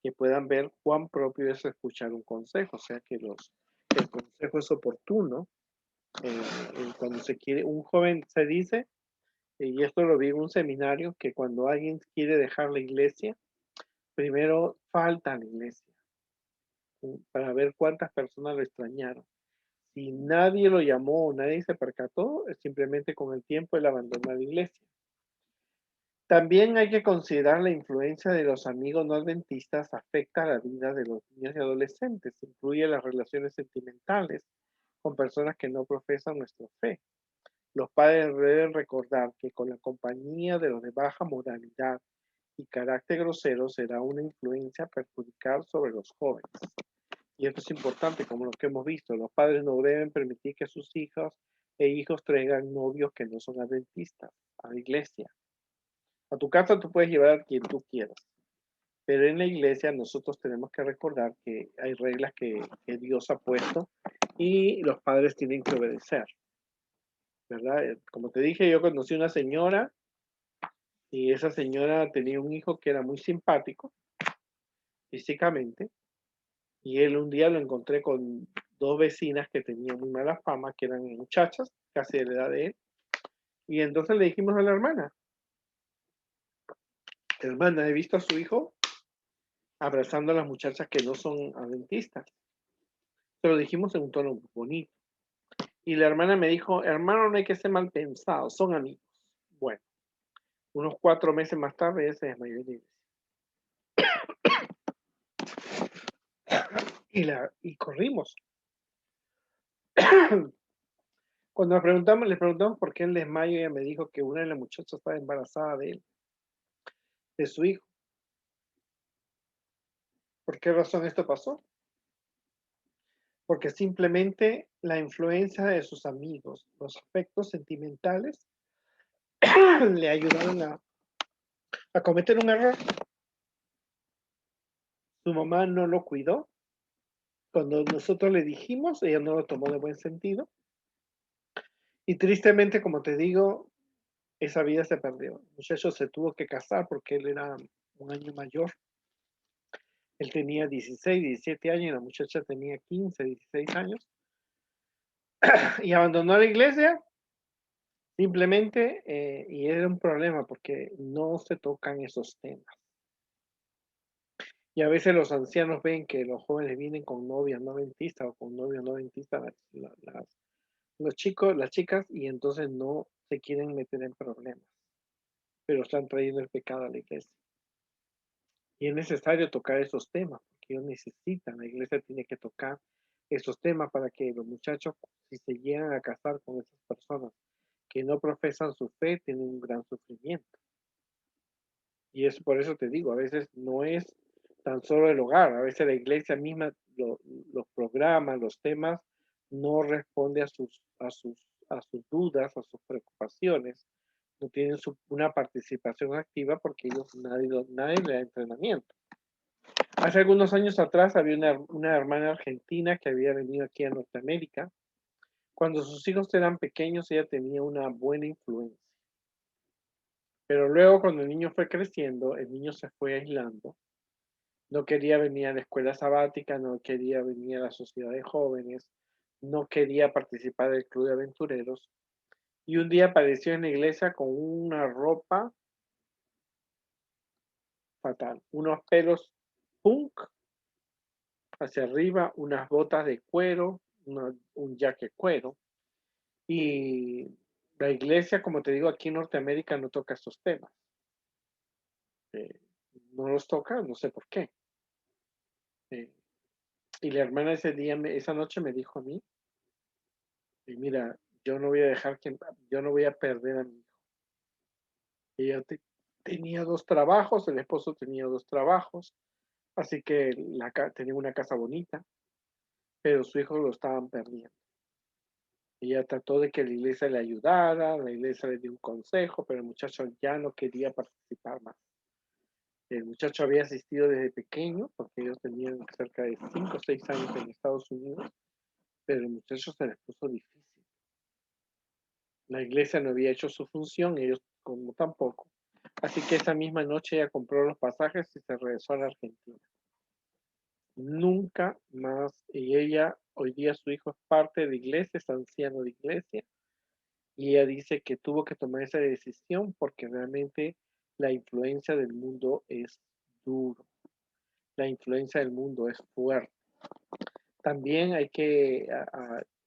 que puedan ver cuán propio es escuchar un consejo, o sea que el consejo es oportuno. Cuando se quiere, un joven se dice, y esto lo vi en un seminario, que cuando alguien quiere dejar la iglesia, primero falta a la iglesia para ver cuántas personas lo extrañaron. Si nadie lo llamó, nadie se percató, simplemente con el tiempo él abandonó la iglesia. También hay que considerar la influencia de los amigos no adventistas afecta a la vida de los niños y adolescentes, incluye las relaciones sentimentales con personas que no profesan nuestra fe. Los padres deben recordar que con la compañía de los de baja moralidad y carácter grosero será una influencia perjudicial sobre los jóvenes. Y esto es importante, como lo que hemos visto. Los padres no deben permitir que sus hijas e hijos traigan novios que no son adventistas a la iglesia. A tu casa tú puedes llevar a quien tú quieras, pero en la iglesia nosotros tenemos que recordar que hay reglas que Dios ha puesto y los padres tienen que obedecer, ¿verdad? Como te dije, yo conocí una señora y esa señora tenía un hijo que era muy simpático físicamente y él un día lo encontré con dos vecinas que tenían muy mala fama, que eran muchachas, casi de la edad de él, y entonces le dijimos a la hermana, he visto a su hijo abrazando a las muchachas que no son adventistas. Se lo dijimos en un tono bonito. Y la hermana me dijo, hermano, no hay que ser mal pensado, son amigos. Bueno, unos 4 meses más tarde ella se desmayó en la iglesia. Y corrimos. Cuando le preguntamos por qué el desmayo, ella me dijo que una de las muchachas estaba embarazada de él, de su hijo. ¿Por qué razón esto pasó? Porque simplemente la influencia de sus amigos, los aspectos sentimentales, le ayudaron a cometer un error. Su mamá no lo cuidó. Cuando nosotros le dijimos, ella no lo tomó de buen sentido. Y tristemente, como te digo, esa vida se perdió. El muchacho se tuvo que casar porque él era un año mayor. Él tenía 16, 17 años y la muchacha tenía 15, 16 años. Y abandonó la iglesia simplemente, y era un problema porque no se tocan esos temas. Y a veces los ancianos ven que los jóvenes vienen con novias no adventistas o con novios no adventistas, los chicos, las chicas, y entonces no se quieren meter en problemas, pero están trayendo el pecado a la iglesia. Y es necesario tocar esos temas, porque ellos necesitan, la iglesia tiene que tocar esos temas para que los muchachos, si se llegan a casar con esas personas que no profesan su fe, tienen un gran sufrimiento. Y es por eso te digo, a veces no es tan solo el hogar, a veces la iglesia misma, los programas, los temas, no responde a sus dudas, a sus preocupaciones, no tienen una participación activa porque ellos nadie le da entrenamiento. Hace algunos años atrás había una hermana argentina que había venido aquí a Norteamérica. Cuando sus hijos eran pequeños, ella tenía una buena influencia. Pero luego, cuando el niño fue creciendo, el niño se fue aislando. No quería venir a la escuela sabática, no quería venir a la sociedad de jóvenes, no quería participar del club de aventureros. Y un día apareció en la iglesia con una ropa fatal, unos pelos punk hacia arriba, unas botas de cuero, un jaque cuero. Y la iglesia, como te digo, aquí en Norteamérica no toca estos temas. Eh, no los toca, no sé por qué. Eh, y la hermana ese día, esa noche me dijo a mí, y mira, yo no voy a dejar que, yo no voy a perder a mi hijo. Ella tenía dos trabajos, el esposo tenía dos trabajos, así que tenía una casa bonita, pero su hijo lo estaban perdiendo. Ella trató de que la iglesia le ayudara, la iglesia le dio un consejo, pero el muchacho ya no quería participar más. El muchacho había asistido desde pequeño, porque ellos tenían cerca de 5 o 6 años en Estados Unidos, pero el muchacho se les puso difícil. La iglesia no había hecho su función, ellos como tampoco. Así que esa misma noche ella compró los pasajes y se regresó a la Argentina. Nunca más, y ella, hoy día su hijo es parte de la iglesia, es anciano de iglesia, y ella dice que tuvo que tomar esa decisión porque realmente la influencia del mundo es duro, la influencia del mundo es fuerte. También hay que,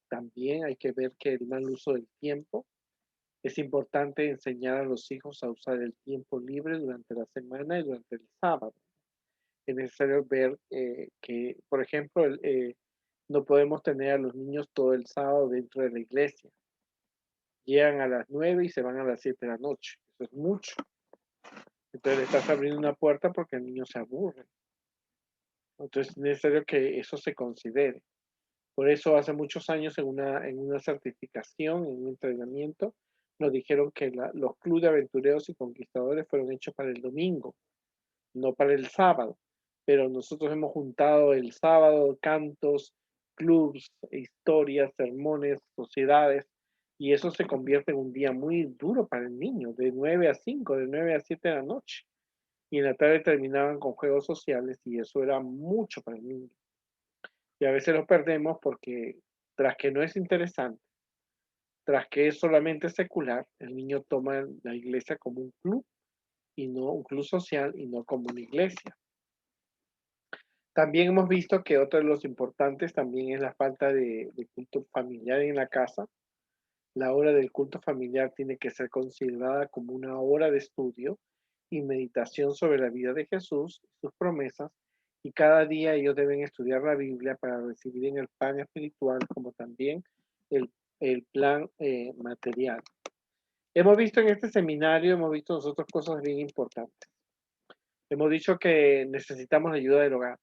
también hay que ver que el mal uso del tiempo, es importante enseñar a los hijos a usar el tiempo libre durante la semana y durante el sábado. Es necesario ver que, por ejemplo, no podemos tener a los niños todo el sábado dentro de la iglesia. Llegan a las 9 y se van a las 7 de la noche. Eso es mucho. Entonces le estás abriendo una puerta porque el niño se aburre. Entonces es necesario que eso se considere. Por eso hace muchos años en una certificación, en un entrenamiento, nos dijeron que los clubes de aventureros y conquistadores fueron hechos para el domingo, no para el sábado. Pero nosotros hemos juntado el sábado cantos, clubs, historias, sermones, sociedades, y eso se convierte en un día muy duro para el niño, de 9 a 5, de 9 a 7 de la noche. Y en la tarde terminaban con juegos sociales y eso era mucho para el niño. Y a veces lo perdemos porque tras que no es interesante, tras que es solamente secular, el niño toma la iglesia como un club y no un club social y no como una iglesia. También hemos visto que otro de los importantes también es la falta de culto familiar en la casa. La hora del culto familiar tiene que ser considerada como una hora de estudio y meditación sobre la vida de Jesús, sus promesas, y cada día ellos deben estudiar la Biblia para recibir en el pan espiritual como también el, el plan material. Hemos visto en este seminario, hemos visto nosotros cosas bien importantes. Hemos dicho que necesitamos la ayuda del hogar,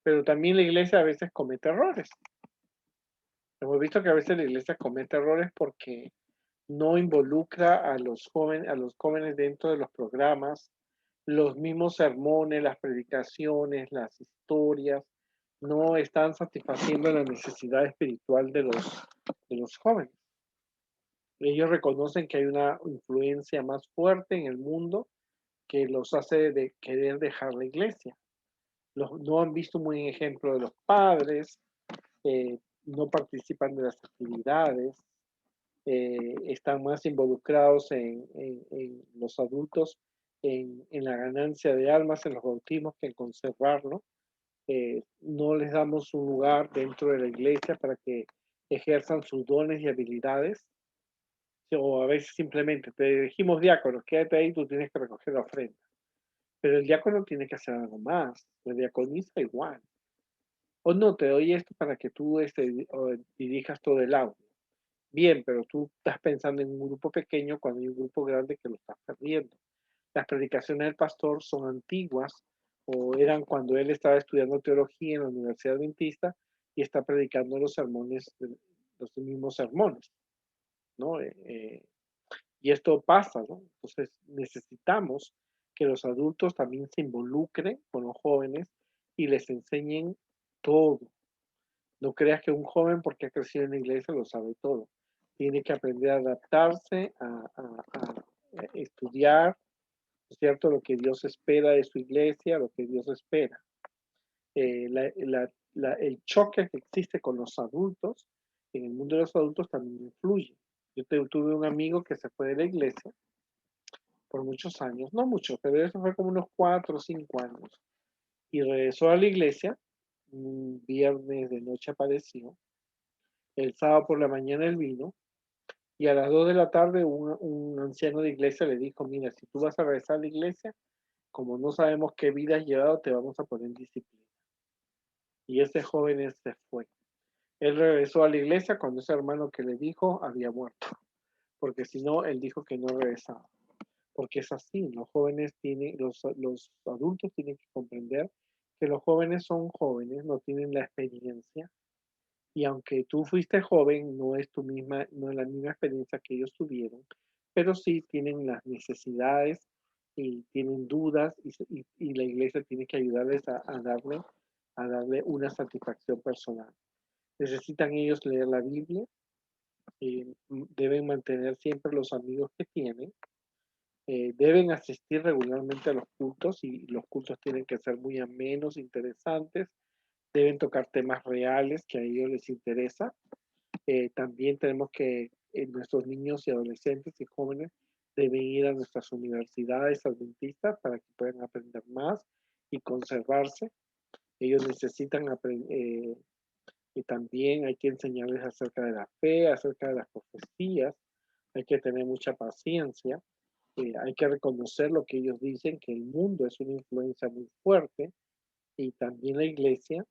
pero también la iglesia a veces comete errores. Hemos visto que a veces la iglesia comete errores porque no involucra a los jóvenes dentro de los programas, los mismos sermones, las predicaciones, las historias, no están satisfaciendo la necesidad espiritual de los jóvenes. Ellos reconocen que hay una influencia más fuerte en el mundo que los hace de querer dejar la iglesia. No han visto un buen ejemplo de los padres, no participan de las actividades, están más involucrados en los adultos, en la ganancia de almas, en los bautismos, que en conservarlo. No les damos un lugar dentro de la iglesia para que ejerzan sus dones y habilidades, o a veces simplemente te dijimos diácono, quédate ahí, tú tienes que recoger la ofrenda. Pero el diácono tiene que hacer algo más, la diaconisa igual. O no, te doy esto para que tú dirijas todo el audio. Bien, pero tú estás pensando en un grupo pequeño cuando hay un grupo grande que lo estás perdiendo. Las predicaciones del pastor son antiguas o eran cuando él estaba estudiando teología en la Universidad Adventista y está predicando los sermones, los mismos sermones, ¿no? Y esto pasa, ¿no? Entonces necesitamos que los adultos también se involucren con los jóvenes y les enseñen todo. No creas que un joven, porque ha crecido en la iglesia, lo sabe todo. Tiene que aprender a adaptarse, a estudiar, ¿no es cierto? Lo que Dios espera de su iglesia, lo que Dios espera. El choque que existe con los adultos, en el mundo de los adultos también influye. Yo tuve un amigo que se fue de la iglesia por muchos años, no mucho, pero eso fue como unos 4 o 5 años, y regresó a la iglesia, un viernes de noche apareció, el sábado por la mañana él vino, y a las 2 de la tarde un anciano de iglesia le dijo, mira, si tú vas a regresar a la iglesia, como no sabemos qué vida has llevado, te vamos a poner en disciplina. Y ese joven se fue. Él regresó a la iglesia cuando ese hermano que le dijo había muerto, porque si no, él dijo que no regresaba. Porque es así, los jóvenes tienen, los adultos tienen que comprender que los jóvenes son jóvenes, no tienen la experiencia, y aunque tú fuiste joven, no es no es la misma experiencia que ellos tuvieron, pero sí tienen las necesidades y tienen dudas, y la iglesia tiene que ayudarles a darle una satisfacción personal. Necesitan ellos leer la Biblia, deben mantener siempre los amigos que tienen, deben asistir regularmente a los cultos, y los cultos tienen que ser muy amenos, interesantes, deben tocar temas reales que a ellos les interesa. También tenemos que nuestros niños y adolescentes y jóvenes deben ir a nuestras universidades adventistas para que puedan aprender más y conservarse. Ellos necesitan aprender, y también hay que enseñarles acerca de la fe, acerca de las profecías. Hay que tener mucha paciencia. Hay que reconocer lo que ellos dicen, que el mundo es una influencia muy fuerte, y también la iglesia,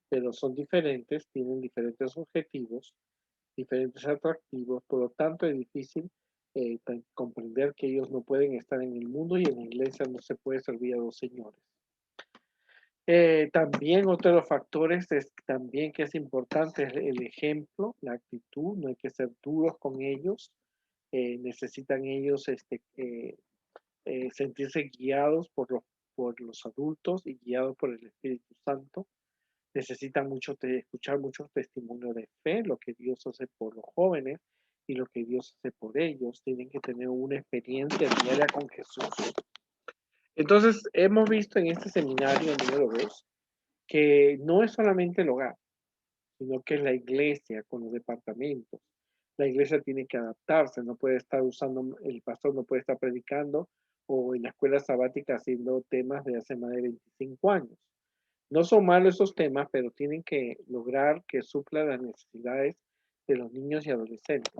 pero son diferentes, tienen diferentes objetivos, diferentes atractivos, por lo tanto es difícil comprender que ellos no pueden estar en el mundo, y en la iglesia no se puede servir a dos señores. También otro de los factores es también que es importante es el ejemplo, la actitud, no hay que ser duros con ellos, necesitan ellos sentirse guiados por los adultos y guiados por el Espíritu Santo. Necesitan escuchar muchos testimonios de fe, lo que Dios hace por los jóvenes y lo que Dios hace por ellos. Tienen que tener una experiencia diaria con Jesús. Entonces, hemos visto en este seminario número 2 que no es solamente el hogar, sino que es la iglesia con los departamentos. La iglesia tiene que adaptarse, no puede estar usando, el pastor no puede estar predicando o en la escuela sabática haciendo temas de hace más de 25 años. No son malos esos temas, pero tienen que lograr que suplan las necesidades de los niños y adolescentes.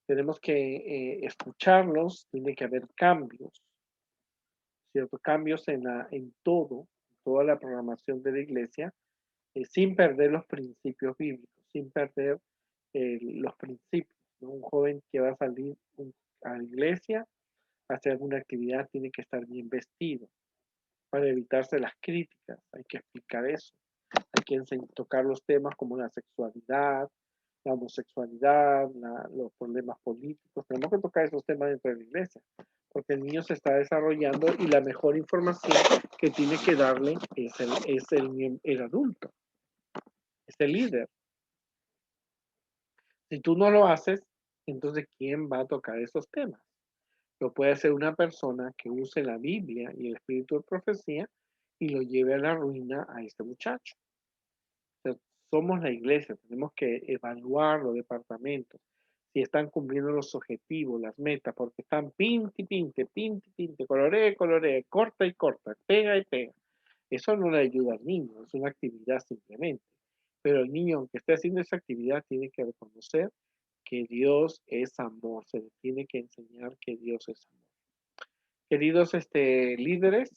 Tenemos que escucharlos, tiene que haber cambios, ciertos cambios en toda la programación de la iglesia, sin perder los principios bíblicos, sin perder los principios, ¿no? Un joven que va a salir a la iglesia a hacer alguna actividad tiene que estar bien vestido para evitarse las críticas. Hay que explicar eso. Hay que tocar los temas como la sexualidad, la homosexualidad, los problemas políticos. Tenemos que tocar esos temas dentro de la iglesia, porque el niño se está desarrollando y la mejor información que tiene que darle es el adulto, es el líder. Si tú no lo haces, entonces ¿quién va a tocar esos temas? Lo puede hacer una persona que use la Biblia y el espíritu de profecía y lo lleve a la ruina a este muchacho. Sea, somos la iglesia, tenemos que evaluar los departamentos, si están cumpliendo los objetivos, las metas, porque están pinte, coloree, corta y corta, pega y pega. Eso no le ayuda al niño, es una actividad simplemente. Pero el niño, aunque esté haciendo esa actividad, tiene que reconocer que Dios es amor, se le tiene que enseñar que Dios es amor. Queridos líderes,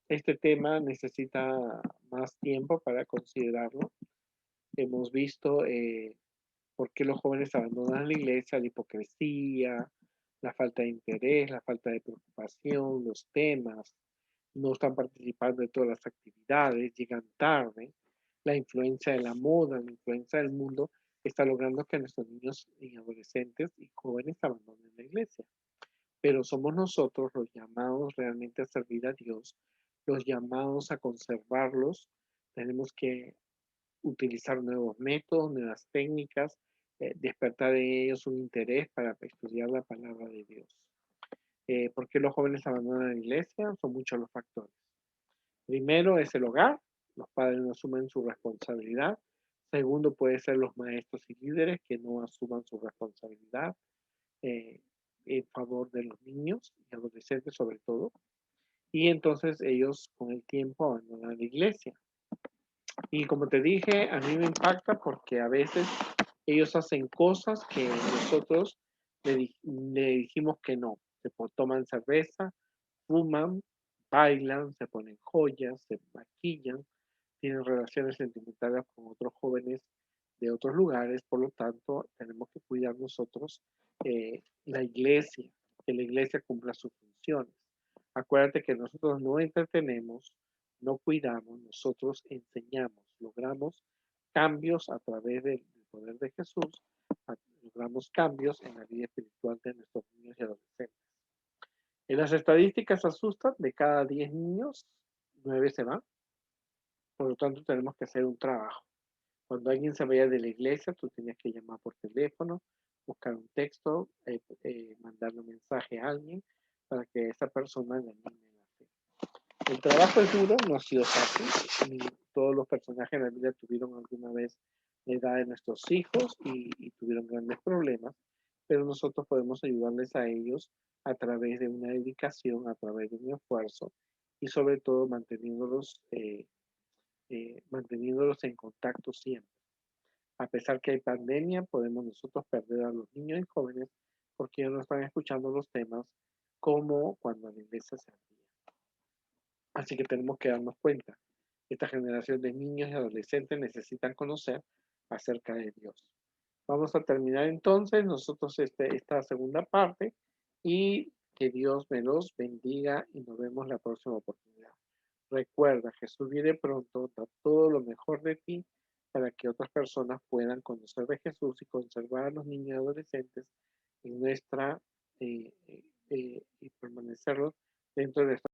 este tema necesita más tiempo para considerarlo. Hemos visto por qué los jóvenes abandonan la iglesia, la hipocresía, la falta de interés, la falta de preocupación, los temas, no están participando de todas las actividades, llegan tarde, la influencia de la moda, la influencia del mundo está logrando que nuestros niños y adolescentes y jóvenes abandonen la iglesia. Pero somos nosotros los llamados realmente a servir a Dios, los llamados a conservarlos. Tenemos que utilizar nuevos métodos, nuevas técnicas, despertar en ellos un interés para estudiar la palabra de Dios. ¿Por qué los jóvenes abandonan la iglesia? Son muchos los factores. Primero es el hogar, los padres no asumen su responsabilidad. Segundo puede ser los maestros y líderes que no asuman su responsabilidad en favor de los niños y adolescentes sobre todo. Y entonces ellos con el tiempo abandonan la iglesia. Y como te dije, a mí me impacta porque a veces ellos hacen cosas que nosotros le dijimos que no. Se toman cerveza, fuman, bailan, se ponen joyas, se maquillan, tienen relaciones sentimentales con otros jóvenes de otros lugares. Por lo tanto, tenemos que cuidar nosotros la iglesia, que la iglesia cumpla sus funciones. Acuérdate que nosotros no entretenemos, no cuidamos, nosotros enseñamos, logramos cambios a través del poder de Jesús, logramos cambios en la vida espiritual de nuestros niños y adolescentes. En las estadísticas asustan, de cada 10 niños, 9 se van. Por lo tanto, tenemos que hacer un trabajo. Cuando alguien se vaya de la iglesia, tú tienes que llamar por teléfono, buscar un texto, mandarle un mensaje a alguien para que esa persona le anime en la fe. El trabajo es duro, no ha sido fácil. Todos los personajes en la Biblia tuvieron alguna vez la edad de nuestros hijos y tuvieron grandes problemas, pero nosotros podemos ayudarles a ellos a través de una dedicación, a través de un esfuerzo y sobre todo manteniéndolos en contacto siempre. A pesar que hay pandemia, podemos nosotros perder a los niños y jóvenes porque ellos no están escuchando los temas como cuando la iglesia se abría. Así que tenemos que darnos cuenta. Esta generación de niños y adolescentes necesitan conocer acerca de Dios. Vamos a terminar entonces nosotros esta segunda parte y que Dios me los bendiga y nos vemos la próxima oportunidad. Recuerda, Jesús viene pronto, da todo lo mejor de ti para que otras personas puedan conocer de Jesús y conservar a los niños y adolescentes en nuestra y permanecerlos dentro de nuestra